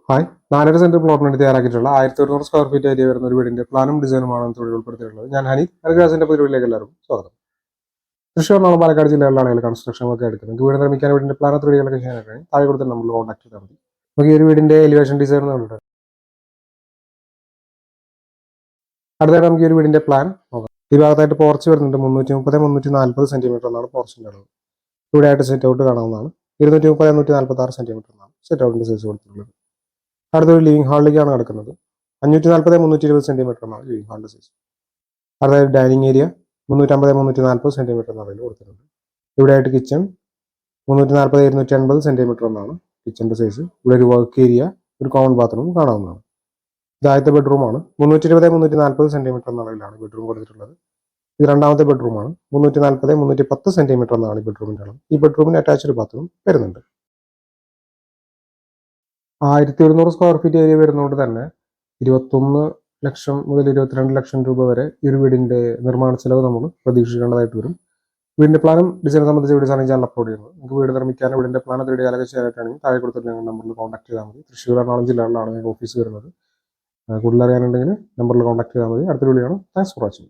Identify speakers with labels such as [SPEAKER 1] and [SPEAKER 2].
[SPEAKER 1] Hi, 4.5 saint പ്ലോട്ടിന് വേണ്ടി തയ്യാറാക്കിയിട്ടുള്ള 1100 square feet area വരുന്ന ഒരു വീടിന്റെ പ്ലാനും ഡിസൈനുമാണ് തൊഴിൽ ഉൾപ്പെടുത്തിയിട്ടുള്ളത്. ഞാൻ ഹനീഫ് ഹരിദാസിന്റെ പുതിയവിലേക്ക് എല്ലാവർക്കും സ്വാഗതം. തൃശ്ശൂർ എറണാകുളം പാലക്കാട് ജില്ലകളിലാണ് കൺസ്ട്രക്ഷൻ ഒക്കെ എടുക്കുന്നത്. വീട് നിർമ്മിക്കാൻ വീടിന്റെ പ്ലാൻ 3D ചെയ്യാനായിട്ട് താഴെ കൊടുത്ത് നമ്മൾ കോൺടാക്ട് ചെയ്താൽ മതി. നമുക്ക് ഈ ഒരു വീടിന്റെ എലിവേഷൻ ഡിസൈൻ കണ്ടിട്ട് അടുത്തായിട്ട് നമുക്ക് ഈ ഒരു വീടിന്റെ പ്ലാൻ നോക്കാം. ഈ ഭാഗത്തായിട്ട് പോർച്ച് വരുന്നുണ്ട്. 330-340 സെന്റിമീറ്റർ എന്നാണ് പോർച്ചിന്റെ അളവ്. ഇവിടെ ആയിട്ട് സെറ്റ് ഔട്ട് കാണാവുന്നതാണ്. 230-146 സെന്റിമീറ്റർ എന്നാണ് സെറ്റ് ഔട്ടിന്റെ സൈസ് കൊടുത്തിട്ടുള്ളത്. അടുത്തൊരു ലിവിംഗ് ഹാളിലേക്കാണ് കിടക്കുന്നത്. 540-320 സെന്റിമീറ്റർ എന്നാണ് ലിവിംഗ് ഹാളിന്റെ സൈസ്. അതായത് ഡൈനിങ് ഏരിയ 350-340 സെന്റിമീറ്റർ എന്നാണ് കൊടുത്തിട്ടുണ്ട്. ഇവിടെ ആയിട്ട് കിച്ചൺ 340-280 സെന്റിമീറ്റർ എന്നാണ് കിച്ചന്റെ സൈസ്. ഇവിടെ ഒരു വർക്ക് ഏരിയ, ഒരു കോമൺ ബാത്റൂം കാണാവുന്നതാണ്. ഇതാദ്യത്തെ ബെഡ്റൂമാണ്. 320-340 സെന്റിമീറ്റർ എന്ന അളവിലാണ് ബെഡ്റൂം കൊടുത്തിട്ടുള്ളത്. ഇത് രണ്ടാമത്തെ ബെഡ്റൂമാണ്. 340-310 സെന്റിമീറ്റർ എന്നാണ് ഈ ബെഡ്റൂമിന്റെ അളവ്. ഈ ബെഡ്റൂമിന് അറ്റാച്ച്ഡ് ബാത്റൂം വരുന്നുണ്ട്. 1100 സ്ക്വയർ ഫീറ്റ് ഏരിയ വരുന്നതുകൊണ്ട് തന്നെ 21 ലക്ഷം മുതൽ 22 ലക്ഷം രൂപ വരെ ഈ ഒരു വീടിന്റെ നിർമ്മാണ ചെലവ് നമ്മൾ പ്രതീക്ഷിക്കേണ്ടതായിട്ട് വരും. വീടിന്റെ പ്ലാനും ഡിസൈൻ സംബന്ധിച്ച് വീഡിയോസ് ആണ് ചാനൽ അപ്ലോഡ് ചെയ്യുന്നത്. നിങ്ങൾക്ക് വീട് നിർമ്മിക്കാൻ വീടിന്റെ പ്ലാൻ 3D ചെയ്യാനായിട്ടാണെങ്കിൽ താഴെ കൊടുത്തിട്ട് ഞങ്ങൾ നമ്പറിൽ കോൺടാക്ട് ചെയ്താൽ മതി. തൃശ്ശൂർ എറണാകുളം ജില്ലകളിലാണ് ഞങ്ങളുടെ ഓഫീസ് വരുന്നത്. കൂടുതൽ അറിയാനുണ്ടെങ്കിൽ നമ്പറിൽ കോൺടാക്ട് ചെയ്താൽ മതി. അടുത്ത വീഡിയോ ആണ്. Thanks for watching.